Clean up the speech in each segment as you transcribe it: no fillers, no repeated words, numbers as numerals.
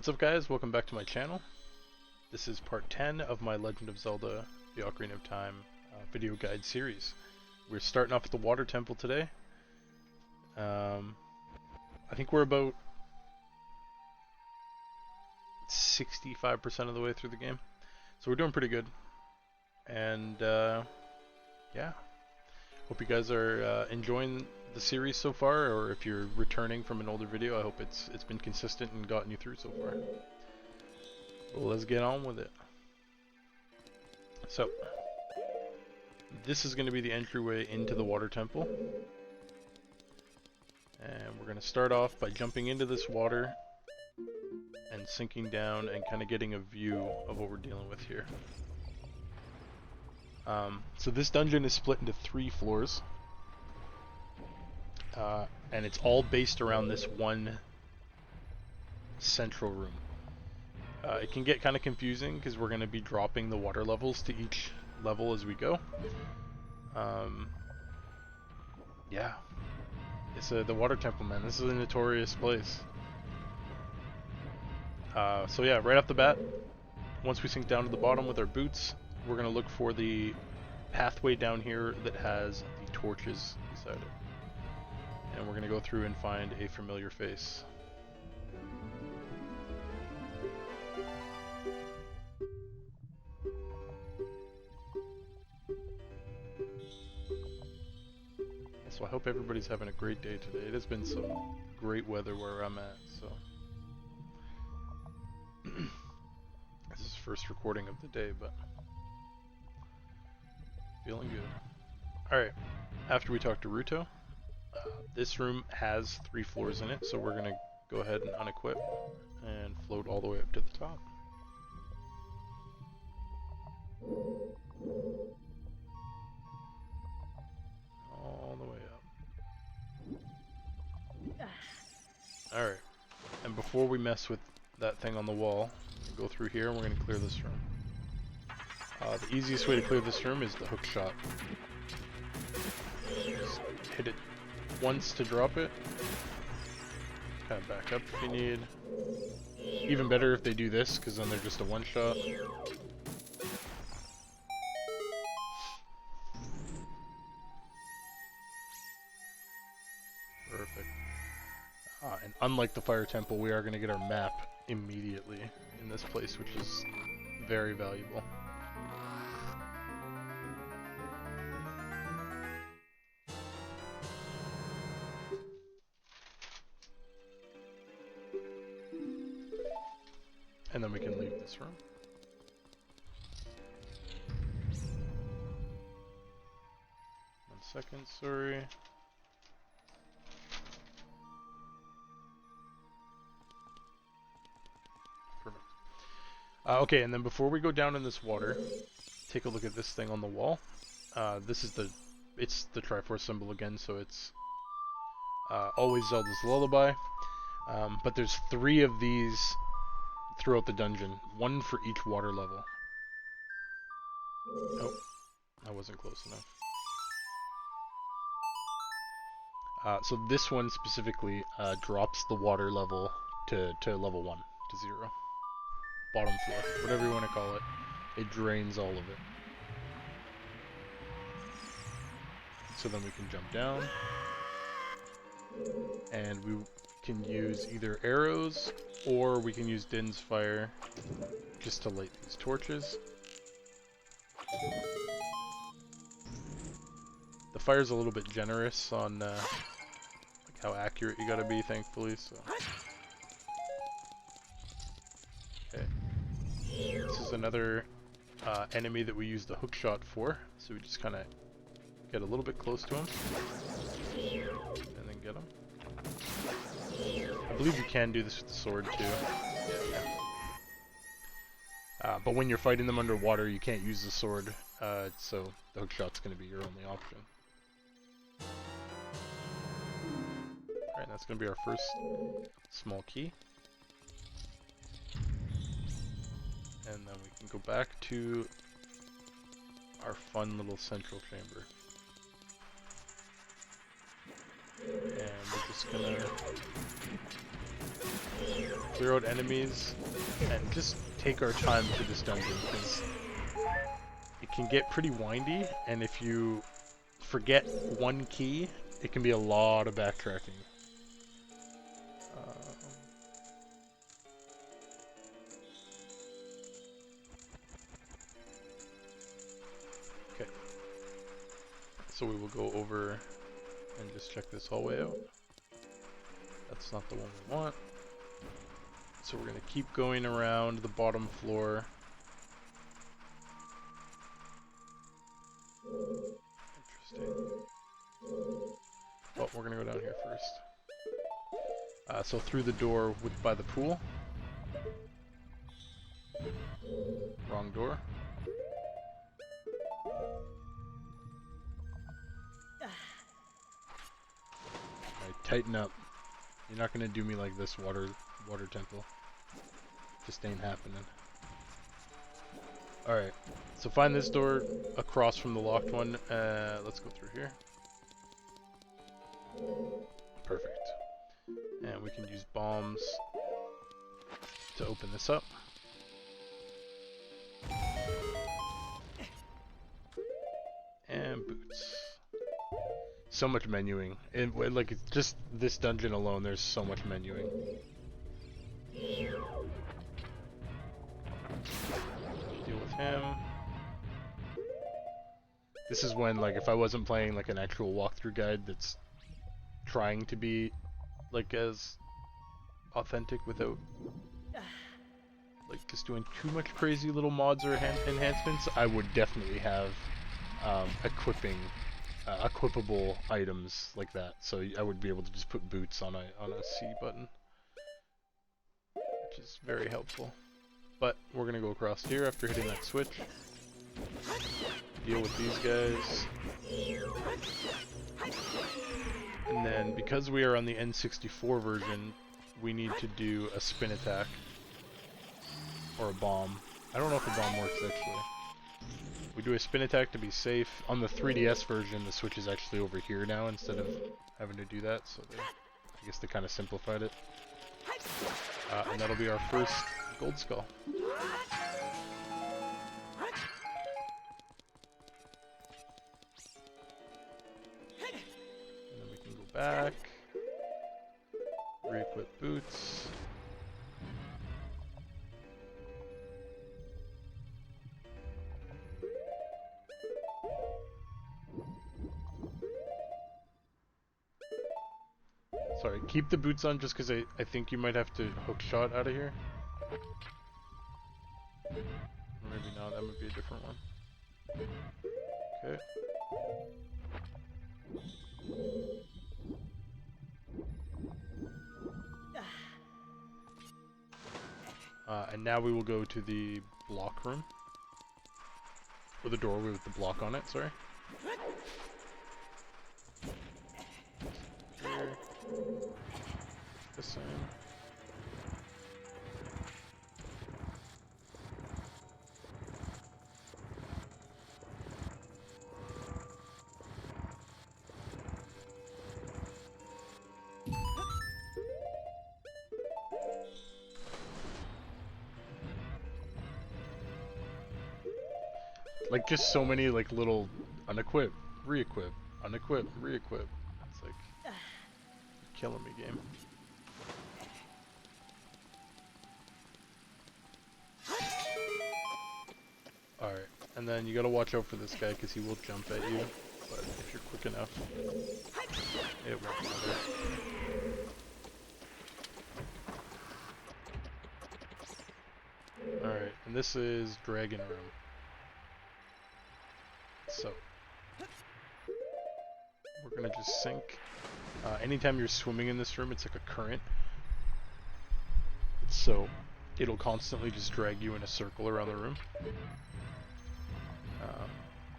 What's up guys, welcome back to my channel. This is part 10 of my Legend of Zelda, the Ocarina of Time video guide series. We're starting off at the water temple today. I think we're about 65% of the way through the game. So we're doing pretty good. And yeah, hope you guys are enjoying the series so far, or if you're returning from an older video, I hope it's been consistent and gotten you through so far. Well, let's get on with it. So, this is going to be the entryway into the water temple. And we're going to start off by jumping into this water and sinking down and kind of getting a view of what we're dealing with here. So this dungeon is split into 3 floors. And it's all based around this one central room. It can get kind of confusing because we're going to be dropping the water levels to each level as we go. Yeah, it's the water temple, man. This is a notorious place. So yeah, right off the bat, once we sink down to the bottom with our boots, we're going to look for the pathway down here that has the torches beside it. And we're going to go through and find a familiar face. So I hope everybody's having a great day today. It has been some great weather where I'm at, so this is the first recording of the day, but feeling good. Alright, after we talk to Ruto, this room has 3 floors in it, so we're going to go ahead and unequip and float all the way up to the top. All the way up. Alright, and before we mess with that thing on the wall, go through here and we're going to clear this room. The easiest way to clear this room is the hook shot. Just hit it once to drop it. Kind of back up if you need. Even better if they do this, because then they're just a one shot. Perfect. And unlike the fire temple, we are going to get our map immediately in this place, which is very valuable. And then we can leave this room. One second, sorry. Perfect. Okay, and then before we go down in this water, take a look at this thing on the wall. This is it's the Triforce symbol again, so it's always Zelda's Lullaby. But there's 3 of these throughout the dungeon, 1 for each water level. Oh, that wasn't close enough. So this one specifically drops the water level to level 1, to 0. Bottom floor, whatever you want to call it. It drains all of it. So then we can jump down. And we can use either arrows, or we can use Din's fire just to light these torches. The fire's a little bit generous on like how accurate you gotta be, thankfully. So, okay, this is another enemy that we use the hook shot for. So we just kind of get a little bit close to him and then get him. I believe you can do this with the sword too. Yeah. But when you're fighting them underwater, you can't use the sword, so the hook shot's going to be your only option. Alright, that's going to be our first small key. And then we can go back to our fun little central chamber. And we're just gonna clear out enemies, and just take our time through this dungeon, because it can get pretty windy, and if you forget one key, it can be a lot of backtracking. Okay. So we will go over and just check this hallway out. That's not the one we want. So we're going to keep going around the bottom floor. Interesting. Well, we're going to go down here first. So through the door by the pool. Wrong door. Alright, tighten up. You're not going to do me like this, water temple. Just ain't happening. Alright, so find this door across from the locked one. Let's go through here. Perfect. And we can use bombs to open this up. And boots. So much menuing. Like, it's just this dungeon alone, there's so much menuing. Deal with him. This is when, like, if I wasn't playing like an actual walkthrough guide that's trying to be like as authentic without like just doing too much crazy little mods or enhancements, I would definitely have equipable items like that. So I would be able to just put boots on a C button, which is very helpful. But we're gonna go across here after hitting that switch. Deal with these guys. And then, because we are on the N64 version, we need to do a spin attack. Or a bomb. I don't know if a bomb works, actually. We do a spin attack to be safe. On the 3DS version, the switch is actually over here now, instead of having to do that, so I guess they kind of simplified it. And that'll be our first gold skull. Back, re-equip boots. Sorry, keep the boots on just because I think you might have to hook shot out of here. Or maybe not, that might be a different one. Okay. And now we will go to the block room. Or the doorway with the block on it, sorry. Here. The same. Like, just so many, like, little unequip, re-equip, unequip, re-equip. It's like, killing me, game. Alright, and then you gotta watch out for this guy, because he will jump at you, but if you're quick enough, it won't matter. Alright, and this is Dragon Room. So, we're gonna just sink. Anytime you're swimming in this room, it's like a current. So, it'll constantly just drag you in a circle around the room.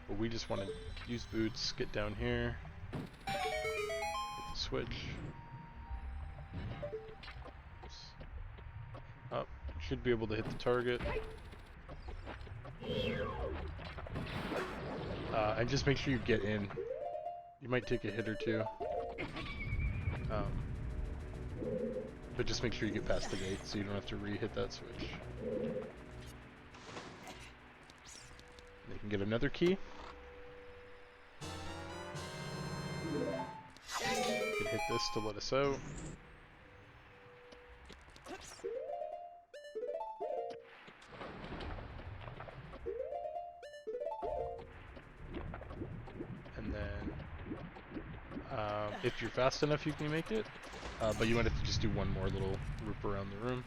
But we just want to use boots, get down here, hit the switch. Up, should be able to hit the target. And just make sure you get in. You might take a hit or two. but just make sure you get past the gate so you don't have to re-hit that switch. They can get another key. You can hit this to let us out. And then, if you're fast enough, you can make it. But you might have to just do one more little loop around the room.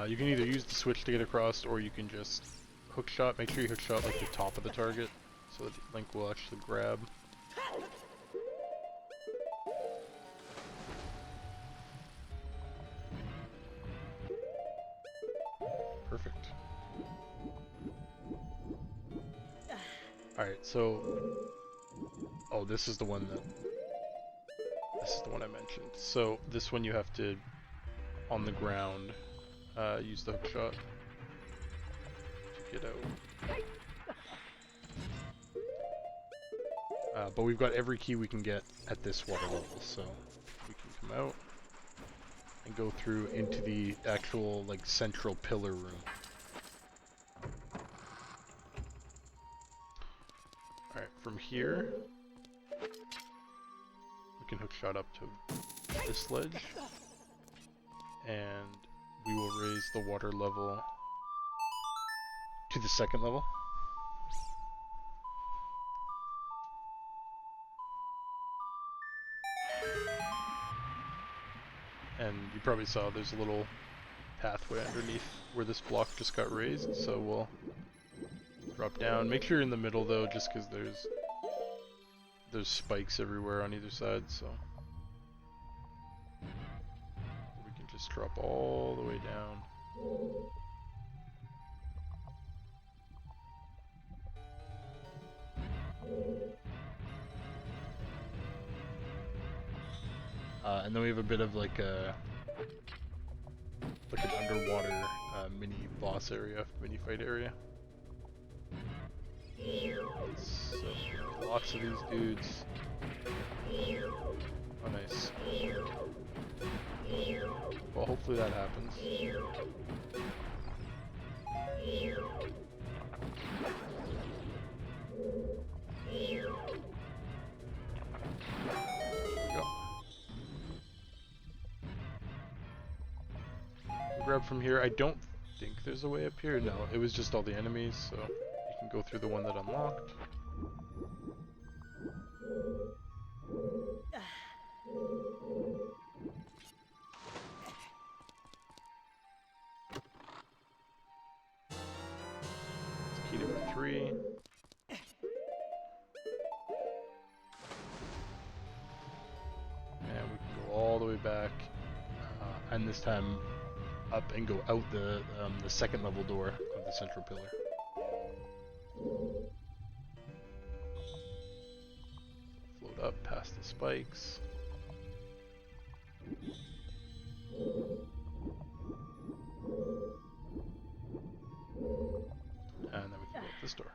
You can either use the switch to get across, or you can just hook shot. Make sure you hook shot like the top of the target, so that Link will actually grab. Perfect. Alright, so... Oh, this is the one that... This is the one I mentioned. So, this one you have to, on the ground, use the hook shot to get out. But we've got every key we can get at this water level, so we can come out and go through into the actual, like, central pillar room. Alright, from here, we can hook shot up to this ledge, and we will raise the water level to the second level. And you probably saw there's a little pathway underneath where this block just got raised, so we'll drop down. Make sure you're in the middle though, just because there's spikes everywhere on either side, so we can just drop all the way down. And then we have a bit of like an underwater mini boss area, mini fight area. So lots of these dudes. Oh, nice. Well, hopefully that happens. Grab from here. I don't think there's a way up here. No, it was just all the enemies, so you can go through the one that unlocked. It's key number 3. And we can go all the way back, and this time up and go out the second level door of the central pillar. Float up past the spikes. And then we can go out this door.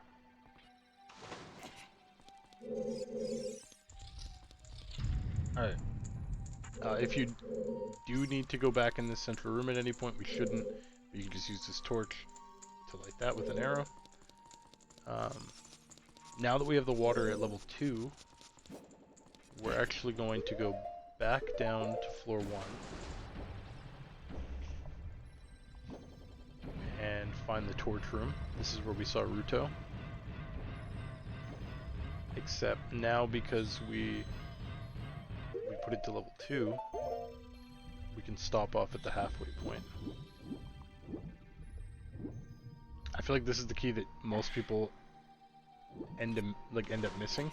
Alright. If you do need to go back in this central room at any point, we shouldn't. But you can just use this torch to light that with an arrow. Now that we have the water at level 2, we're actually going to go back down to floor 1 and find the torch room. This is where we saw Ruto. Except now, because we put it to level 2, we can stop off at the halfway point. I feel like this is the key that most people end up missing.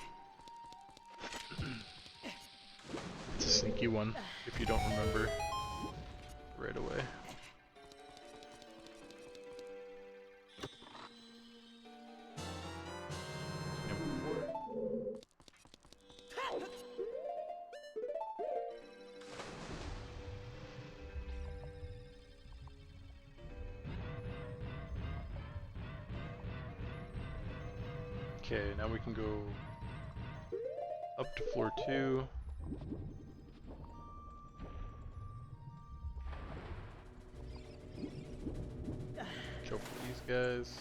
It's a sneaky one if you don't remember right away. Okay, now we can go up to floor 2. Jump for these guys.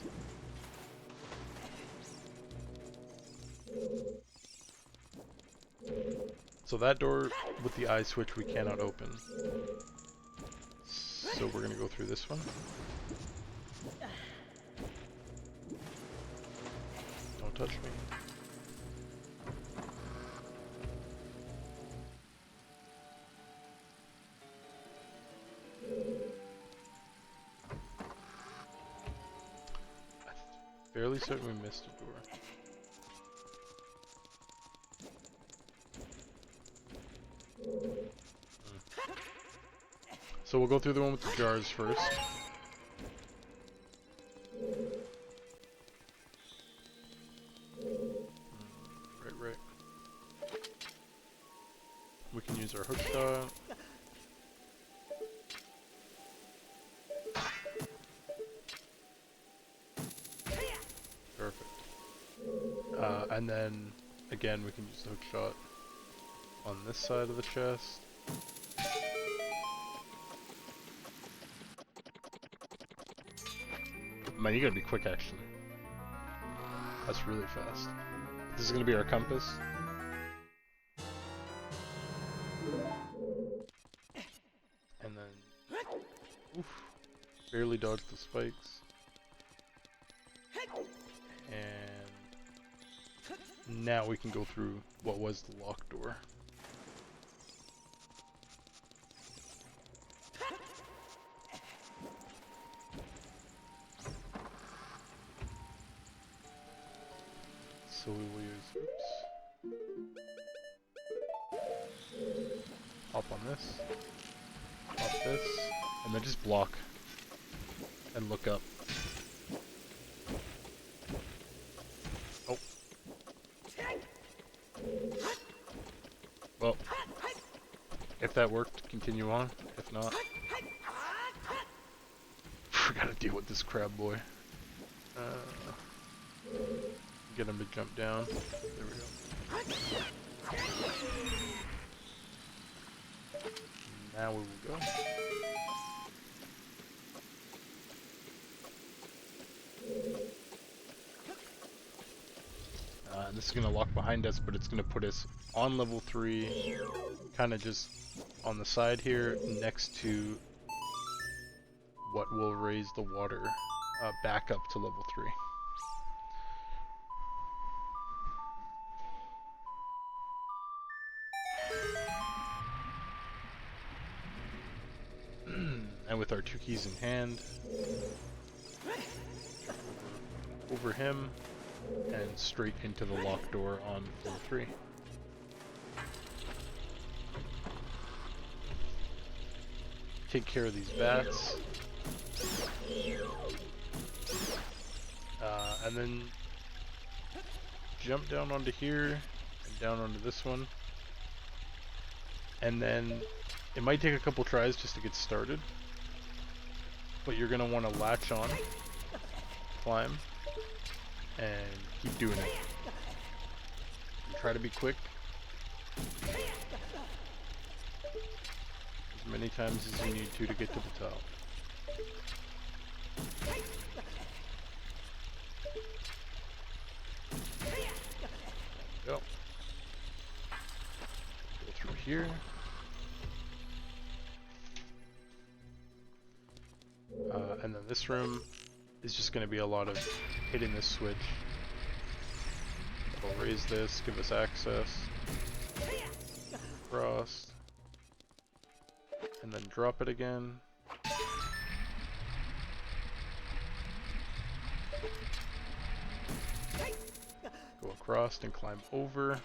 So that door with the eye switch we cannot open. So we're gonna go through this one. Don't touch me. I'm fairly certain we missed a door. So we'll go through the one with the jars first. Right. We can use our hook shot. Perfect. And then, again, we can use the hook shot on this side of the chest. Man, you gotta be quick, actually. That's really fast. This is gonna be our compass. And then... Oof. Barely dodged the spikes. And... now we can go through what was the locked door. So we will use, oops. Hop on this. Hop this. And then just block. And look up. Oh. Well. If that worked, continue on. If not. We gotta deal with this crab boy. Get him to jump down. There we go. Now we will go. And this is going to lock behind us, but it's going to put us on level 3, kind of just on the side here, next to what will raise the water back up to level 3. And with our 2 keys in hand, over him, and straight into the locked door on floor 3. Take care of these bats. And then jump down onto here, and down onto this one. And then it might take a couple tries just to get started. But you're going to want to latch on, climb, and keep doing it. And try to be quick. As many times as you need to get to the top. Go. Go through here. And then this room is just going to be a lot of hitting this switch. We'll raise this, give us access. Cross. And then drop it again. Go across and climb over.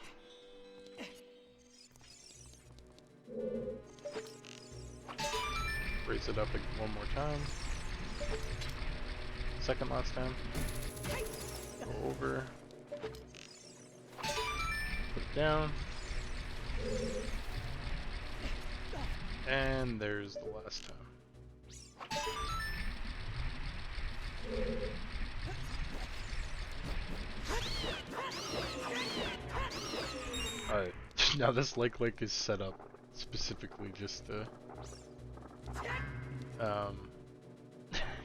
Raise it up one more time. Second last time. Go over. Put it down. And there's the last time. Alright, now this Lake is set up specifically just to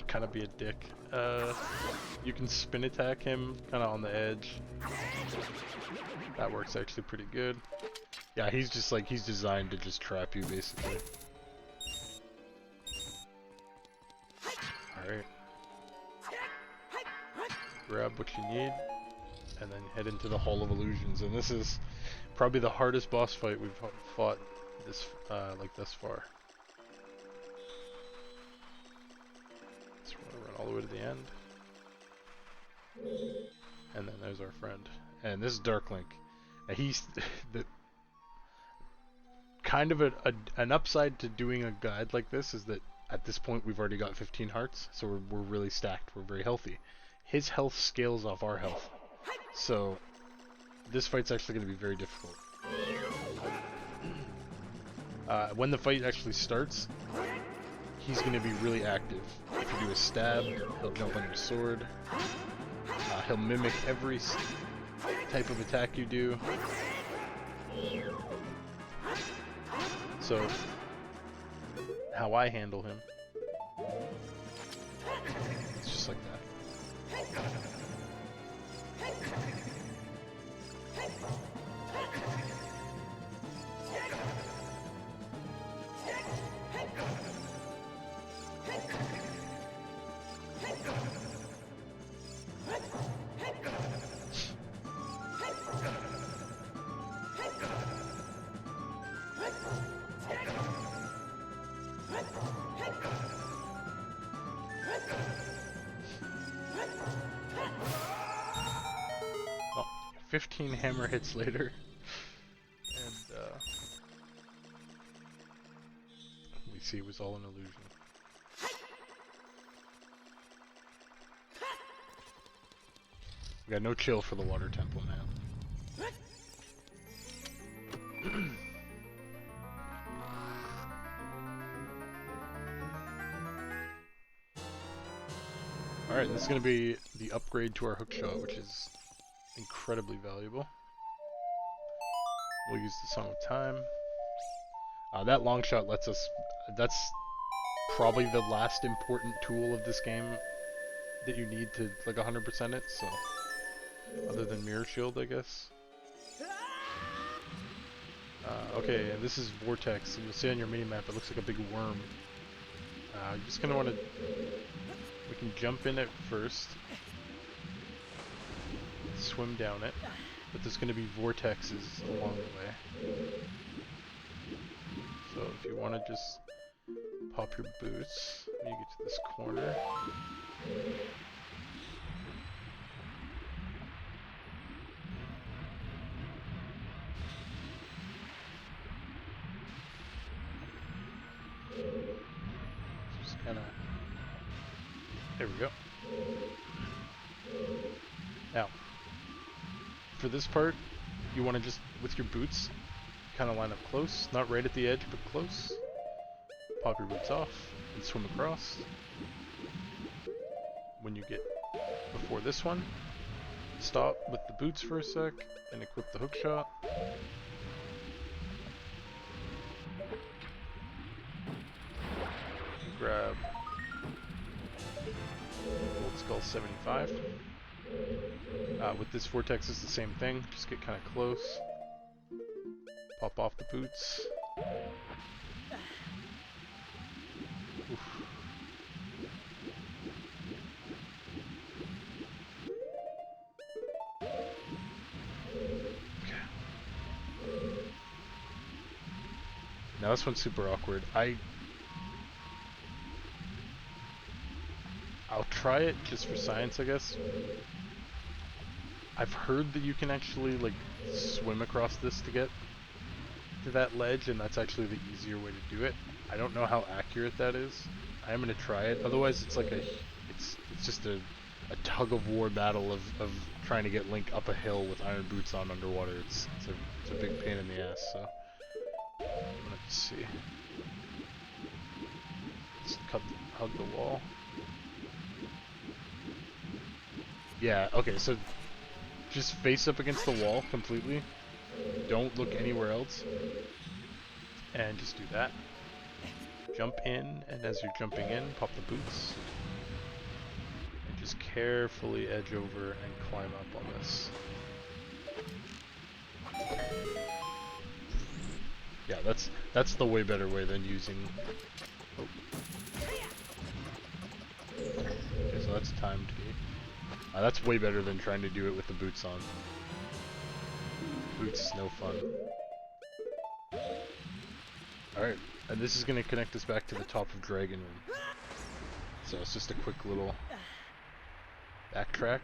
kind of be a dick. You can spin attack him kind of on the edge. That works actually pretty good. Yeah, he's just like, he's designed to just trap you basically. Alright. Grab what you need and then head into the Hall of Illusions, and this is probably the hardest boss fight we've fought this like thus far. So we're gonna run all the way to the end. And then there's our friend. And this is Dark Link. Now he's the kind of an upside to doing a guide like this is that at this point we've already got 15 hearts, so we're really stacked. We're very healthy. His health scales off our health, so this fight's actually going to be very difficult. When the fight actually starts, he's going to be really active. If you do a stab, he'll jump on your sword. He'll mimic every type of attack you do. So, how I handle him, it's just like that. Oh, 15 hammer hits later, and we see it was all an illusion. We got no chill for the water temple now. Alright, this is going to be the upgrade to our hookshot, which is incredibly valuable. We'll use the Song of Time. That long shot lets us... That's probably the last important tool of this game that you need to like 100% it, so... Other than Mirror Shield, I guess. Okay, and this is Vortex, and you'll see on your minimap it looks like a big worm. You're just going to want to... We can jump in it first, swim down it, but there's going to be vortexes along the way. So if you want to just pop your boots when you get to this corner. Just kind of... There we go. Now, for this part, you want to just, with your boots, kind of line up close, not right at the edge, but close. Pop your boots off and swim across. When you get before this one, stop with the boots for a sec and equip the hookshot. Grab Gold Skull 75. With this vortex it's the same thing, just get kind of close. Pop off the boots. Oof. Okay. Now this one's super awkward. I'll try it just for science, I guess. I've heard that you can actually like swim across this to get to that ledge, and that's actually the easier way to do it. I don't know how accurate that is. I am gonna try it. Otherwise, it's like it's just a tug of war battle of trying to get Link up a hill with iron boots on underwater. It's a big pain in the ass. So I'm gonna have to see. Let's hug the wall. Yeah, okay, so Just face up against the wall completely. Don't look anywhere else. And just do that. Jump in, and as you're jumping in, pop the boots. And just carefully edge over and climb up on this. Yeah, that's the way better way than using... Oh. Okay, so that's timed me. That's way better than trying to do it with the boots on. Boots is no fun. Alright, and this is going to connect us back to the top of Dragon Room. So it's just a quick little backtrack.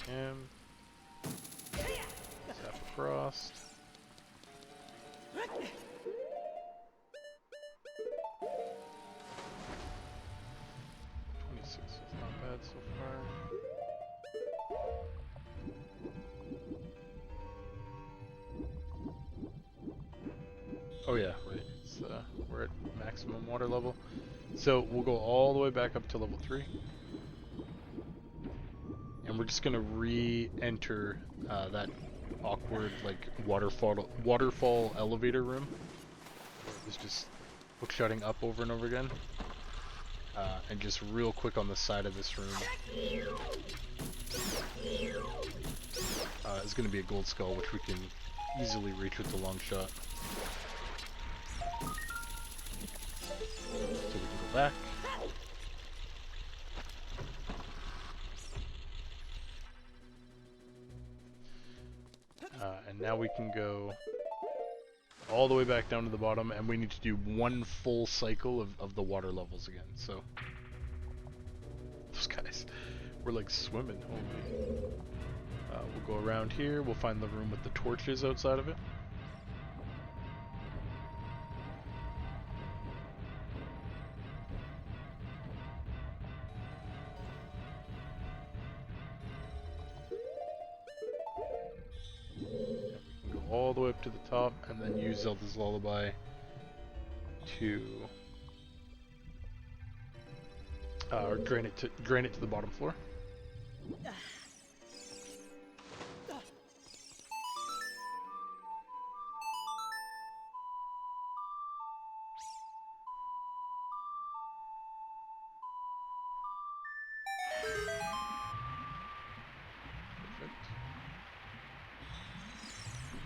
Him. Step across. 26 is not bad so far. Oh yeah, right. It's, we're at maximum water level. So we'll go all the way back up to level 3. And we're just gonna re-enter that awkward like waterfall elevator room. It's just hookshotting up over and over again. And just real quick on the side of this room is gonna be a gold skull, which we can easily reach with the long shot. So we can go back. And now we can go all the way back down to the bottom, and we need to do one full cycle of the water levels again. So those guys were like swimming, holy. We'll go around here, we'll find the room with the torches outside of it. All the way up to the top, and then use Zelda's Lullaby to or drain it to the bottom floor.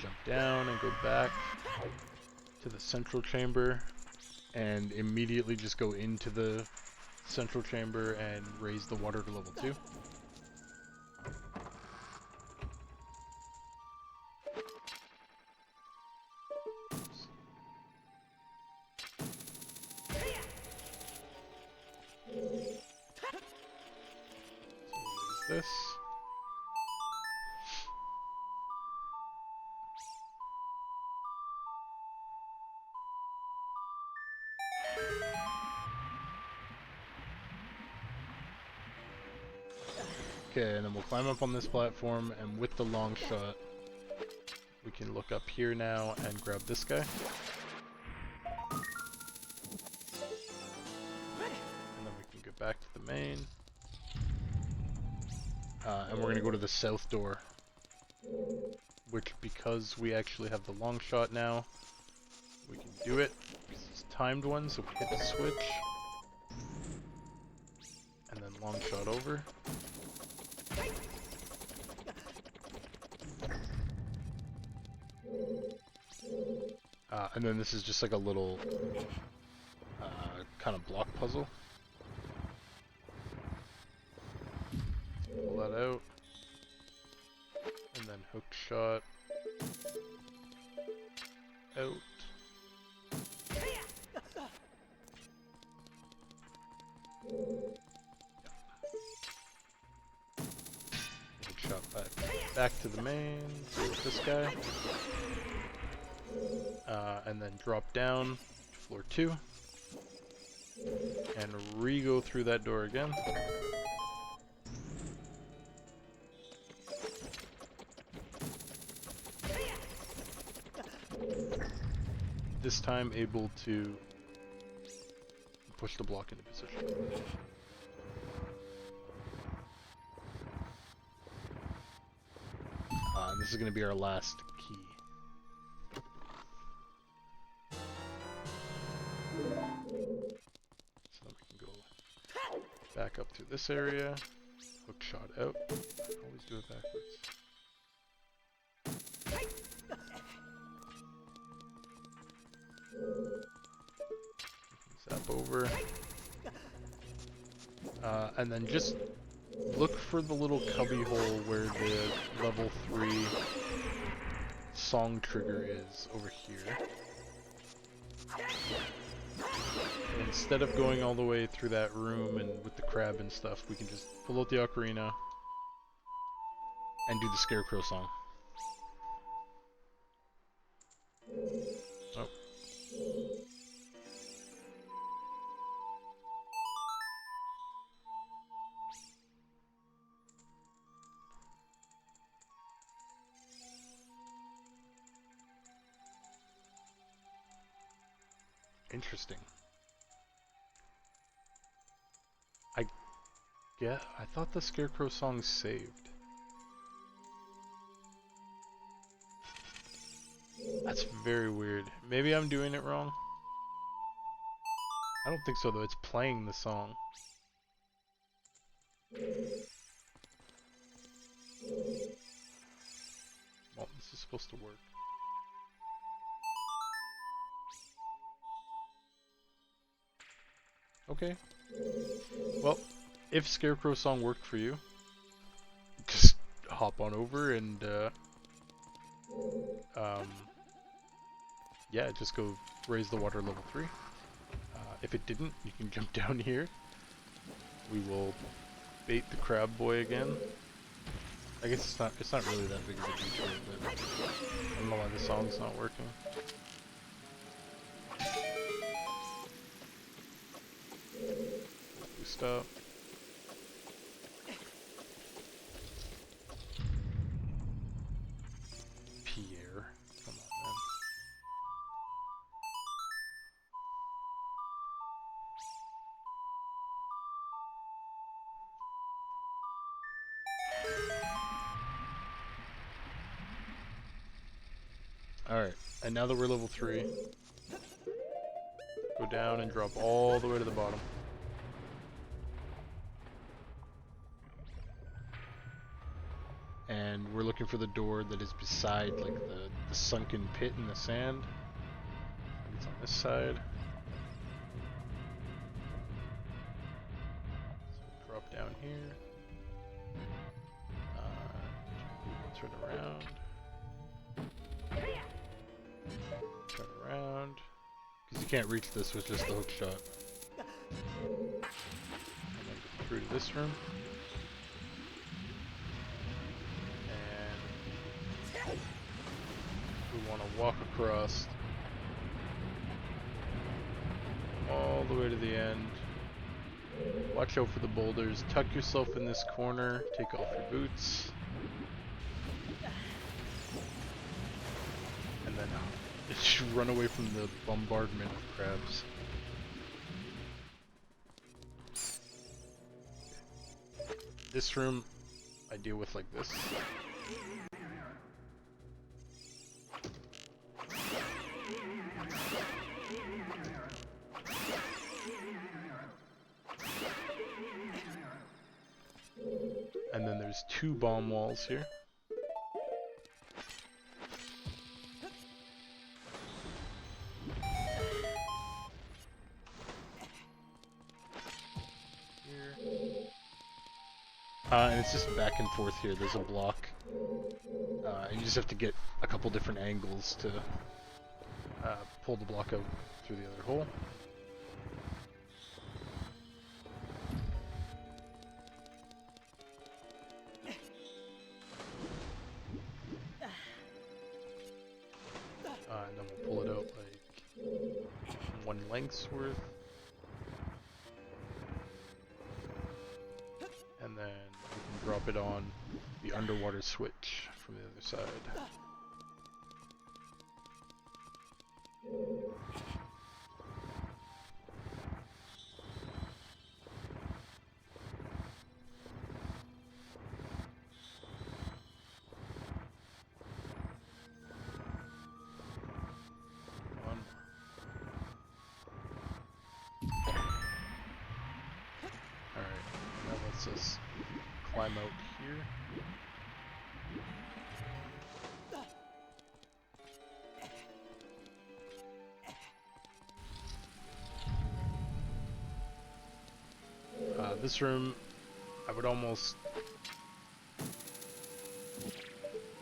Jump down and go back to the central chamber, and immediately just go into the central chamber and raise the water to level 2. So raise this. Okay, and then we'll climb up on this platform, and with the long shot, we can look up here now and grab this guy. And then we can go back to the main. And we're going to go to the south door, which, because we actually have the long shot now, we can do it. It's a timed one, so we hit the switch. And then long shot over. And then this is just like a little kind of block puzzle. Pull that out. And then hook shot. Out. Hook shot back to the main. With this guy. And then drop down to floor 2 and re-go through that door again. this time able to push the block into position. And this is going to be our last key. So then we can go back up through this area, hook shot out. Always do it backwards. Zap over. And then just look for the little cubby hole where the level 3 song trigger is over here. And instead of going all the way through that room and with the crab and stuff, we can just pull out the ocarina and do the scarecrow song. Oh. Interesting. I thought the scarecrow song saved. That's very weird. Maybe I'm doing it wrong. I don't think so though, it's playing the song. Well, this is supposed to work. Okay. Well, if Scarecrow Song worked for you, just hop on over and yeah, just go raise the water level 3. If it didn't, you can jump down here. We will bait the crab boy again. I guess it's not really that big of a detour, but I don't know why the song's not working. Boost up. Pierre, come on, man. Alright, and now that we're level 3, go down and drop all the way to the bottom. And we're looking for the door that is beside like the sunken pit in the sand. It's on this side. So we'll drop down here. Turn around. Turn around. Because you can't reach this with just the hook shot. And then get through to this room. And we want to walk across all the way to the end. Watch out for the boulders. Tuck yourself in this corner. Take off your boots. And then just run away from the bombardment of crabs. This room, I deal with like this. And then there's 2 bomb walls here. And it's just back and forth here. There's a block. And you just have to get a couple different angles to pull the block out through the other hole. And then we'll pull it out like 1 length's worth. And then we can drop it on the underwater switch from the other side. lets us climb out here. This room, I would almost,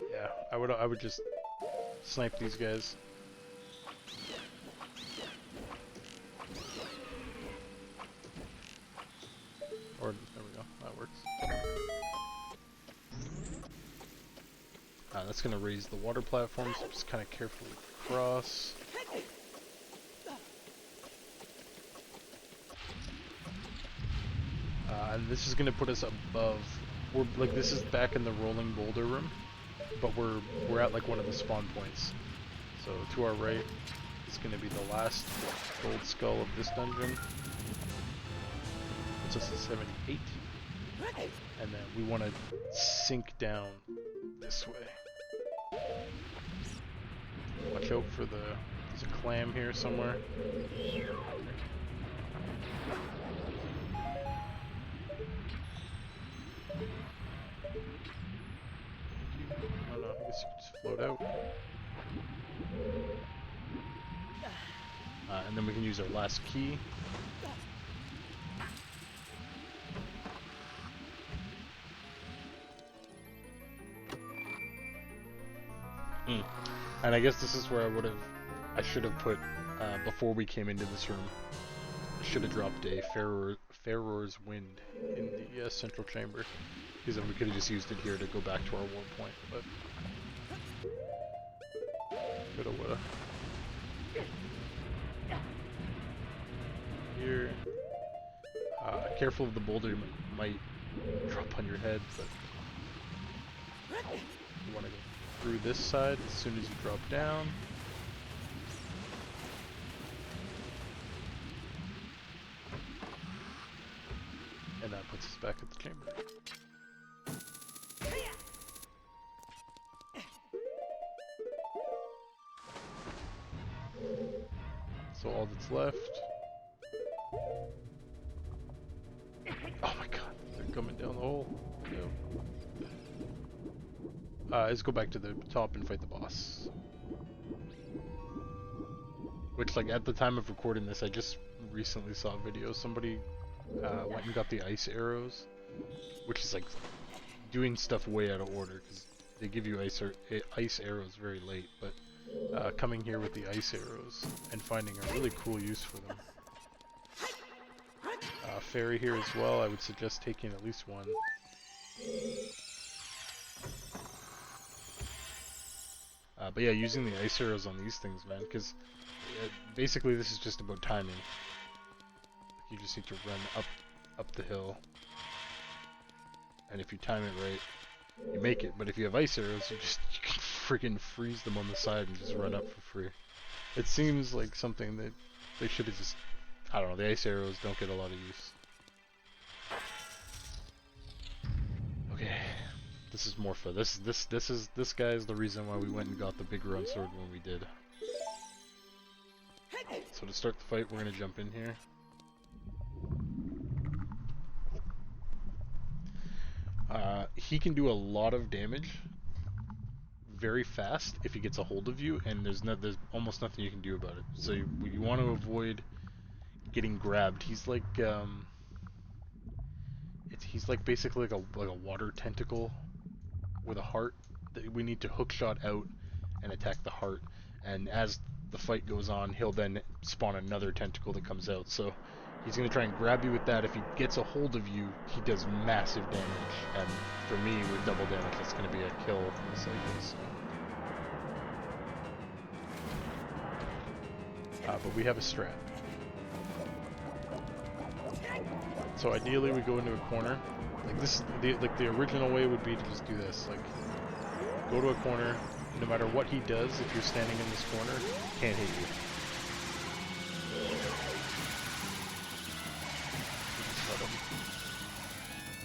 yeah, I would just snipe these guys. Or, there we go, that works. That's gonna raise the water platform, so just kind of carefully cross. And this is gonna put us above. We're like, this is back in the rolling boulder room, but we're at like one of the spawn points. So to our right is gonna be the last gold skull of this dungeon. Puts us at 78, and then we want to sink down this way. Watch out for there's a clam here somewhere. Oh no, I guess you can just float out. And then we can use our last key. And I guess this is where I should have put, before we came into this room, I should have dropped a Pharaoh's Wind in the central chamber, because then we could have just used it here to go back to our war point, but coulda woulda. Here, careful of the boulder, might drop on your head, but you want to go through this side as soon as you drop down. And that puts us back at the chamber. So all that's left. Oh my god, they're coming down the hole. No. Is go back to the top and fight the boss. Which, like, at the time of recording this, I just recently saw a video. Somebody went and got the ice arrows, which is like doing stuff way out of order because they give you ice arrows very late. But coming here with the ice arrows and finding a really cool use for them. Fairy here as well. I would suggest taking at least one. But yeah, using the ice arrows on these things, man, because basically this is just about timing. You just need to run up the hill, and if you time it right, you make it. But if you have ice arrows, you can freaking freeze them on the side and just run up for free. It seems like something that they should have just, I don't know, the ice arrows don't get a lot of use. Okay, this is more fun. This guy is the reason why we went and got the big run sword when we did. So to start the fight, we're gonna jump in here. He can do a lot of damage very fast if he gets a hold of you, and there's almost nothing you can do about it. So you want to avoid getting grabbed. He's like he's like basically like a water tentacle with a heart that we need to hookshot out and attack the heart. And as the fight goes on, he'll then spawn another tentacle that comes out. So he's going to try and grab you with that. If he gets a hold of you, he does massive damage. And for me, with double damage, that's going to be a kill most likely. So. But we have a strat. So ideally, we go into a corner. Like this, the original way would be to just do this. Like, go to a corner. No matter what he does, if you're standing in this corner, he can't hit you.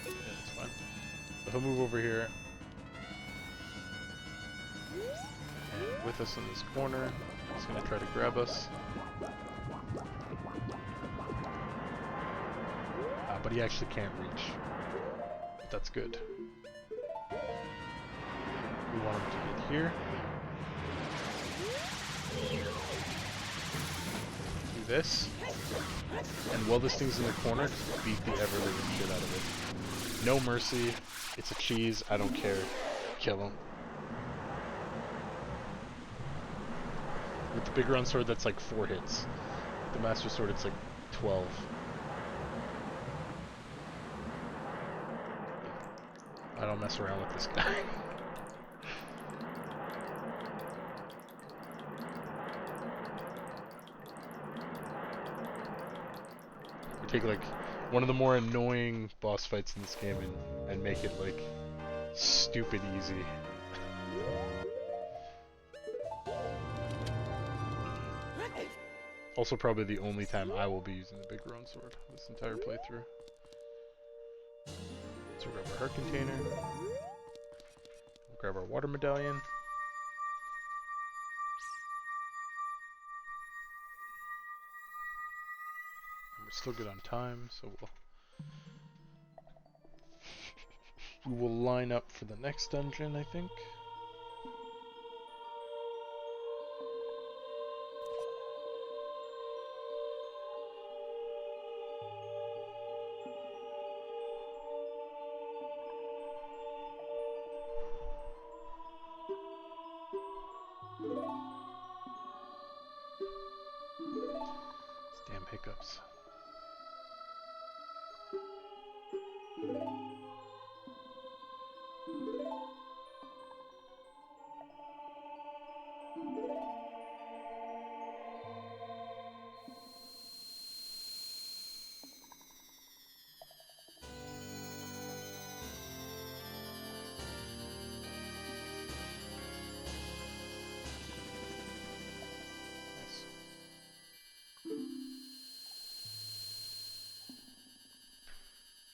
Yeah, that's fine. So he'll move over here. And with us in this corner, he's going to try to grab us. But he actually can't reach. But that's good. We want him to get here. Do this. And while this thing's in the corner, just beat the ever-living shit out of it. No mercy. It's a cheese. I don't care. Kill him. With the big round sword, that's like 4 hits. With the master sword, it's like 12. I don't mess around with this guy. We take like one of the more annoying boss fights in this game and make it like stupid easy. Also probably the only time I will be using the big round sword this entire playthrough. So we'll grab our heart container. We'll grab our water medallion. And we're still good on time, so we will line up for the next dungeon, I think. Damn hiccups.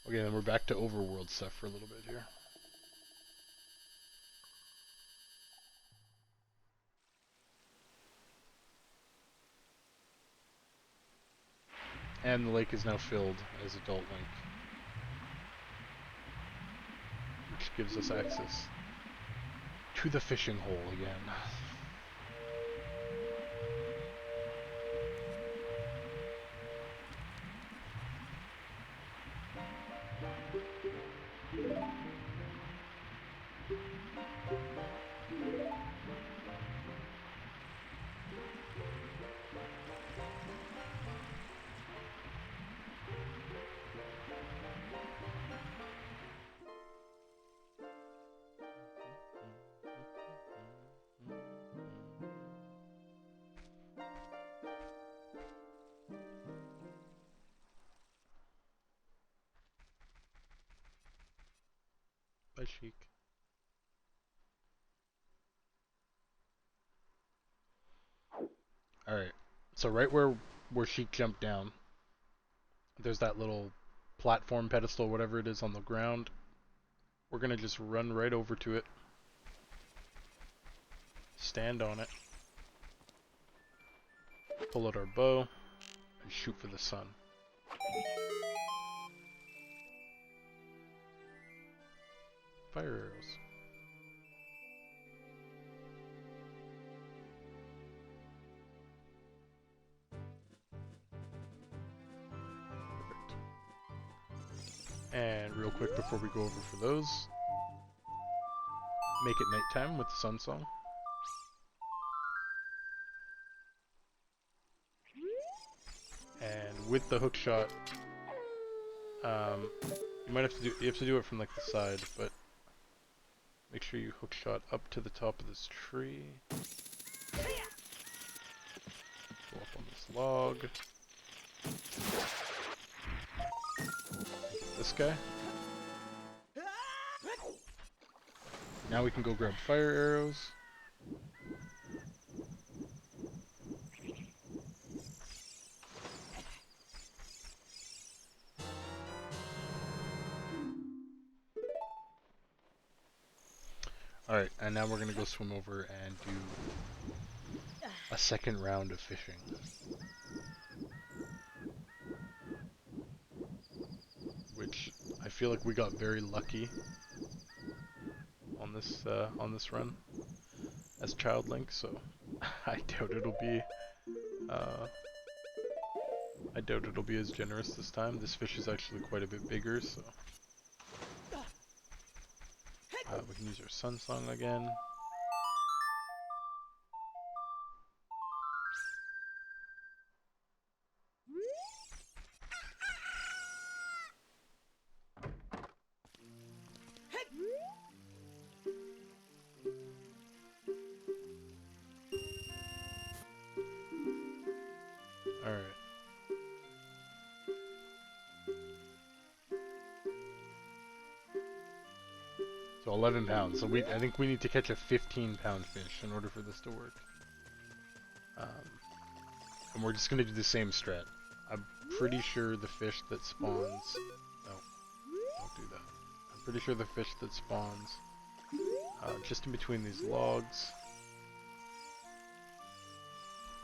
Okay, then we're back to overworld stuff for a little bit here. And the lake is now filled as adult Link, which gives us access to the fishing hole again. Bye, Sheik. Alright, so right where Sheik jumped down, there's that little platform pedestal, whatever it is on the ground. We're gonna just run right over to it, stand on it, pull out our bow, and shoot for the sun. Fire arrows. Perfect. And real quick before we go over for those, make it nighttime with the sun song. And with the hook shot, you might have to do it from like the side, but make sure you hook shot up to the top of this tree. Go up on this log. This guy. Now we can go grab fire arrows. Alright, and now we're gonna go swim over and do a second round of fishing. Which I feel like we got very lucky on this run as Child Link, so I doubt it'll be uh, as generous this time. This fish is actually quite a bit bigger, so we can use our Sun Song again. Alright. So 11 pounds. So I think we need to catch a 15-pound fish in order for this to work. And we're just gonna do the same strat. I'm pretty sure the fish that spawns... No, don't do that. I'm pretty sure the fish that spawns just in between these logs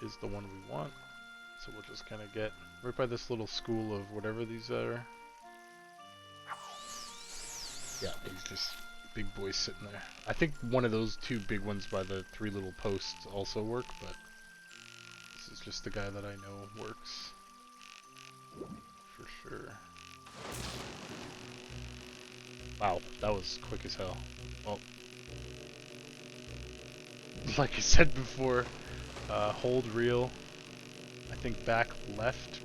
is the one we want. So we'll just kind of get right by this little school of whatever these are. Yeah, he's just big boys sitting there. I think one of those two big ones by the 3 little posts also work, but this is just the guy that I know works for sure. Wow, that was quick as hell. Well, like I said before, hold reel. I think back left.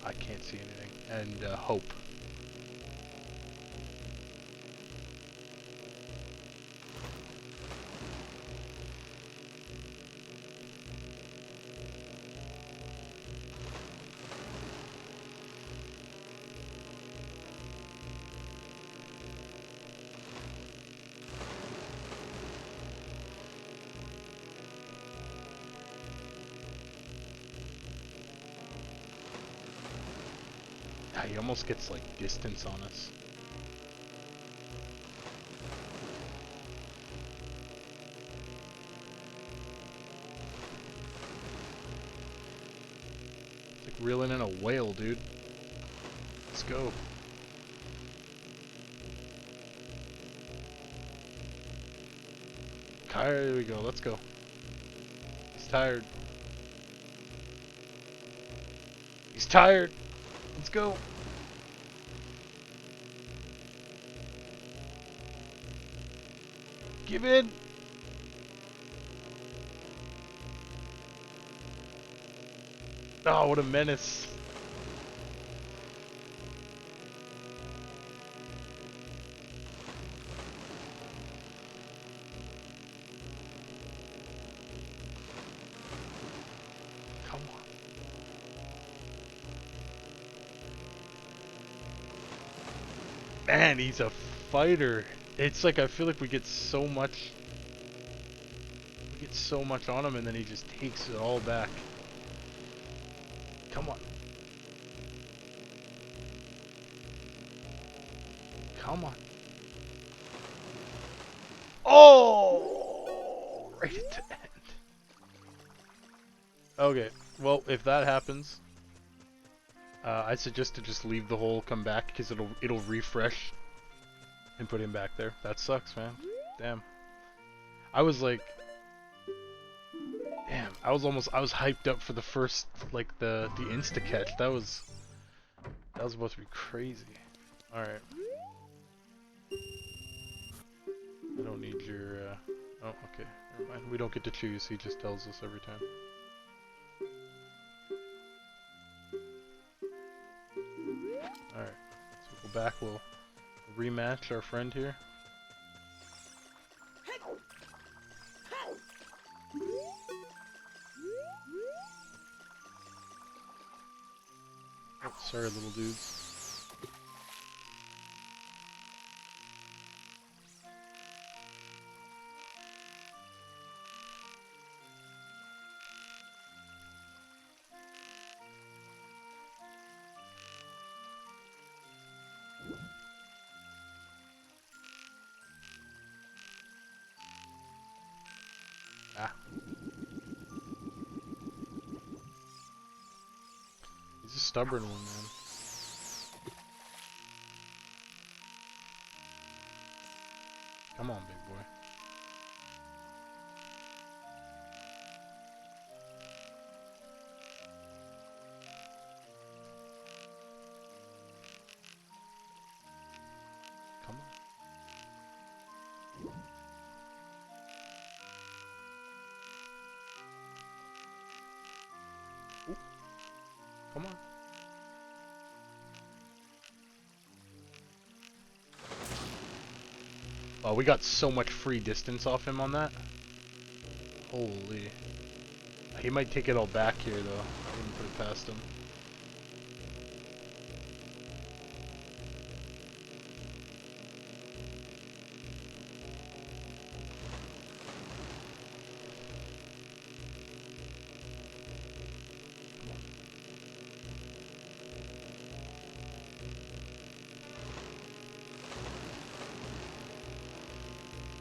I can't see anything. And hope. He almost gets like distance on us. It's like reeling in a whale, dude. Let's go. There we go, let's go. He's tired. He's tired. Let's go. Give in. Oh, what a menace. Come on. Man, he's a fighter. It's like I feel like we get so much on him and then he just takes it all back. Come on. Come on. Oh! Right at the end. Okay, well, if that happens, I suggest to just leave the hole, come back, because it'll refresh and put him back there. That sucks, man. Damn. I was like, damn. I was hyped up for the first, like the insta catch. That was supposed to be crazy. All right. I don't need your. Oh, okay. Never mind. We don't get to choose. He just tells us every time. All right. So we'll go back. We'll rematch our friend here. Oh, sorry, little dudes. Ah. He's a stubborn one, man. Come on, big boy. Come on. Ooh. Come on. Oh, we got so much free distance off him on that. Holy. He might take it all back here, though. I wouldn't put it past him.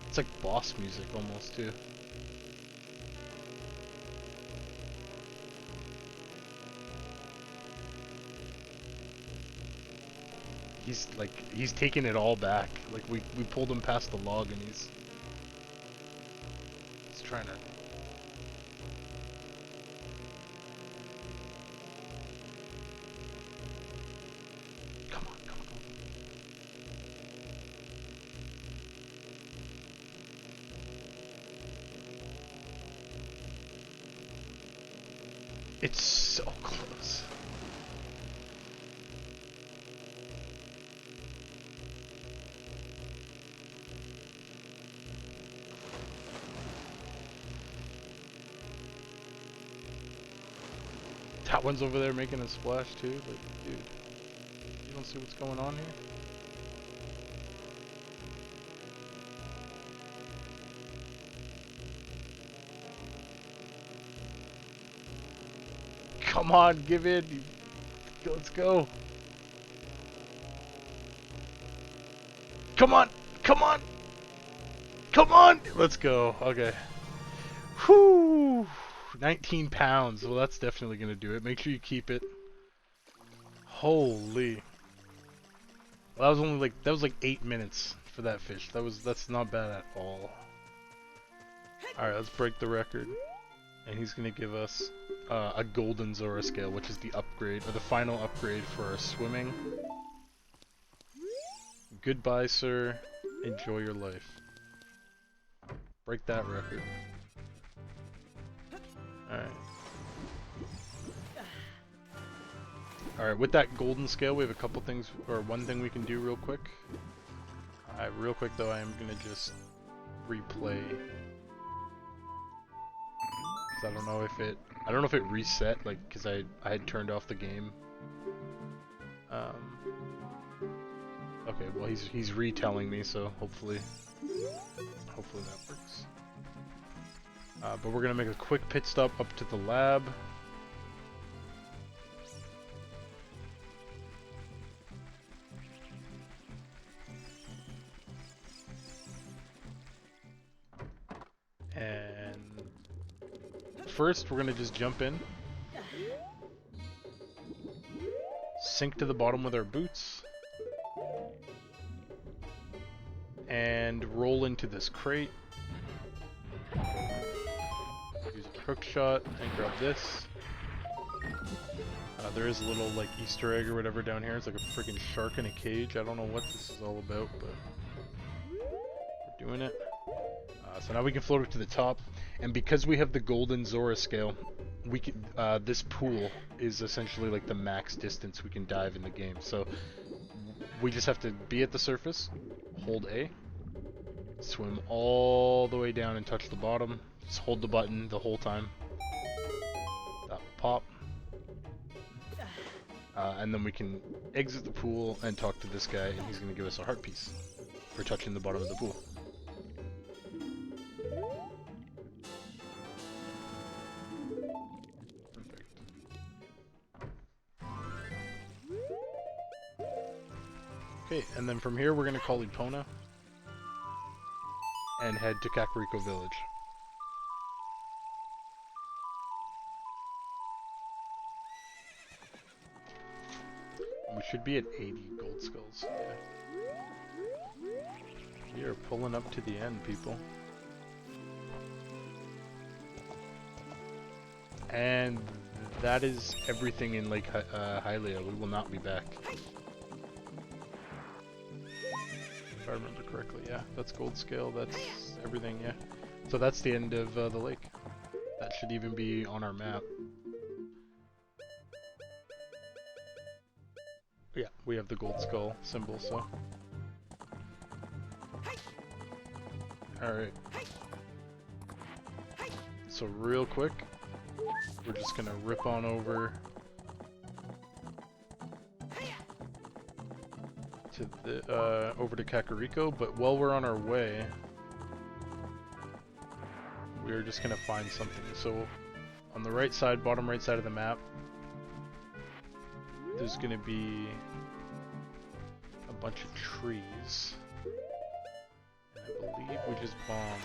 It's like boss music almost, too. He's taking it all back. Like we pulled him past the log and he's trying to. Come on, come on, come on. It's so close. That one's over there making a splash too. Like, dude, you don't see what's going on here? Come on, give in. Let's go. Come on, come on, come on. Let's go. Okay. Whew. 19 pounds. Well, that's definitely gonna do it. Make sure you keep it. Holy. Well, that was like 8 minutes for that fish. That's not bad at all. All right, let's break the record. And he's gonna give us a golden Zora scale, which is the upgrade or the final upgrade for our swimming. Goodbye, sir. Enjoy your life. Break that record. Alright. Alright, with that golden scale, we have a couple things, or one thing we can do real quick. Alright, real quick though, I am gonna just replay. Cause I don't know if it reset, like, cause I had turned off the game. Okay, well he's retelling me, so hopefully that works. But we're gonna make a quick pit stop up to the lab. And first, we're gonna just jump in, sink to the bottom with our boots, and roll into this crate. Use a hook shot and grab this. There is a little like Easter egg or whatever down here. It's like a freaking shark in a cage. I don't know what this is all about, but we're doing it. So now we can float it to the top, and because we have the golden Zora scale, we can. This pool is essentially like the max distance we can dive in the game. So we just have to be at the surface, hold A, swim all the way down and touch the bottom. Just hold the button the whole time. That will pop. And then we can exit the pool and talk to this guy, and he's going to give us a heart piece for touching the bottom of the pool. Perfect. Okay, and then from here we're going to call Epona and head to Kakariko Village. We should be at 80 gold skulls. Yeah. We are pulling up to the end, people. And that is everything in Lake Hylia. We will not be back. If I remember correctly, yeah. That's gold scale, that's everything, yeah. So that's the end of the lake. That should even be on our map. Yeah, we have the gold skull symbol, so. Alright. So real quick, we're just gonna rip on over to the over to Kakariko, but while we're on our way, we're just gonna find something. So on the right side, bottom right side of the map, there's gonna be a bunch of trees. And I believe we just bombed.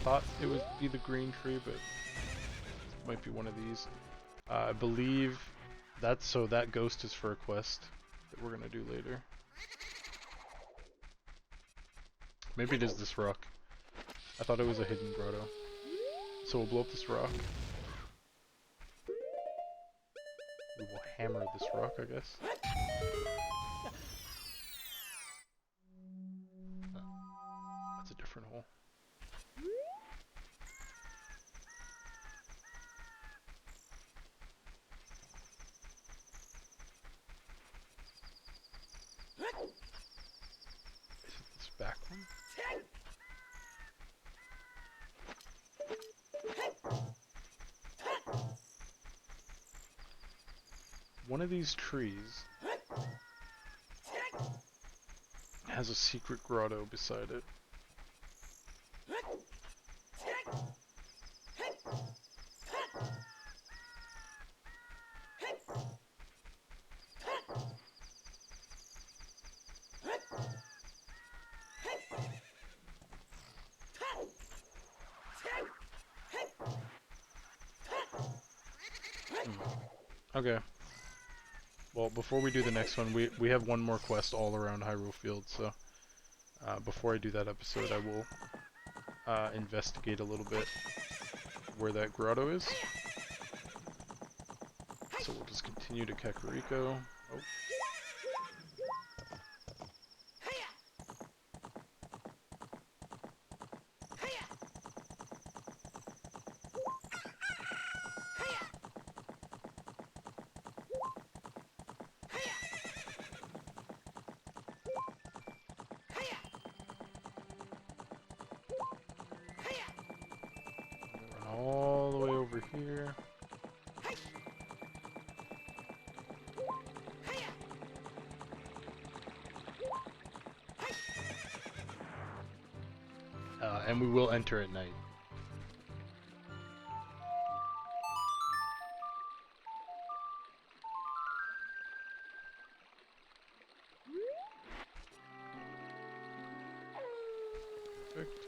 Thought it would be the green tree, but it might be one of these. I believe that's so that ghost is for a quest that we're gonna do later. Maybe it is this rock. I thought it was a hidden grotto. So we'll blow up this rock. We will hammer this rock, I guess. That's a different hole. Is it this back one? One of these trees has a secret grotto beside it. Okay. Well, before we do the next one, we have one more quest all around Hyrule Field, so before I do that episode, I will investigate a little bit where that grotto is. So we'll just continue to Kakariko. Oh. All the way over here. And we will enter at night. Perfect.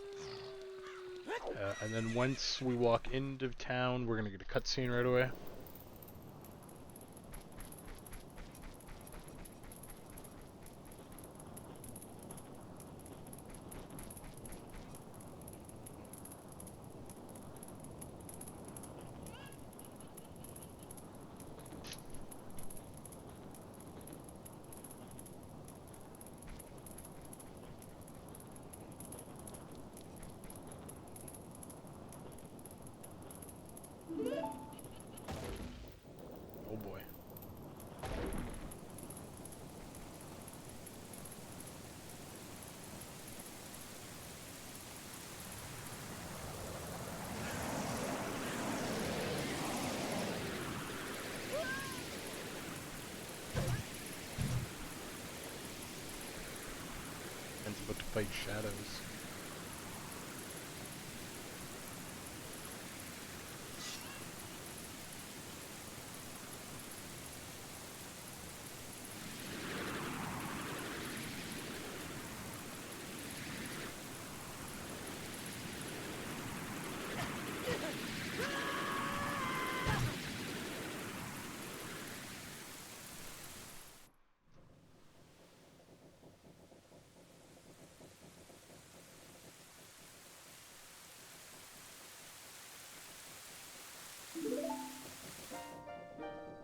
And then once we walk into town, we're gonna get a cutscene right away. Oh boy. And it's about to fight shadows.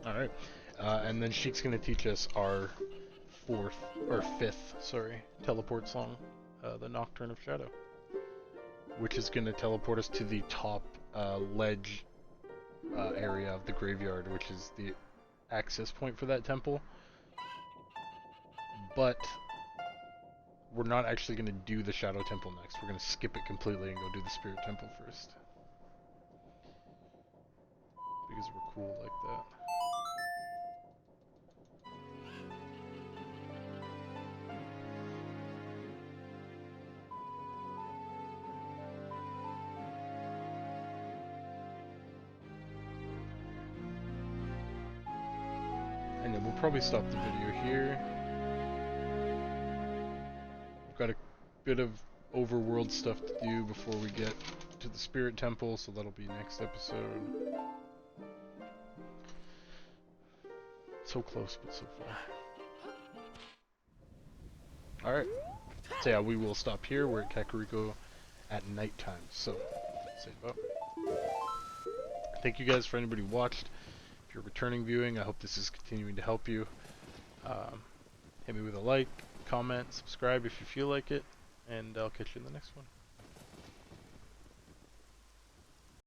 Alright. And then Sheik's gonna teach us our fifth, sorry, teleport song, the Nocturne of Shadow, which is gonna teleport us to the top ledge area of the graveyard, which is the access point for that temple. But we're not actually gonna do the Shadow Temple next. We're gonna skip it completely and go do the Spirit Temple first. Because we're cool like that. And then we'll probably stop the video here. We've got a bit of overworld stuff to do before we get to the Spirit Temple, so that'll be next episode. So close, but so far. Alright. So yeah, we will stop here. We're at Kakariko at nighttime, so save up. Thank you guys for anybody who watched. If you're returning viewing, I hope this is continuing to help you. Hit me with a like, comment, subscribe if you feel like it, and I'll catch you in the next one.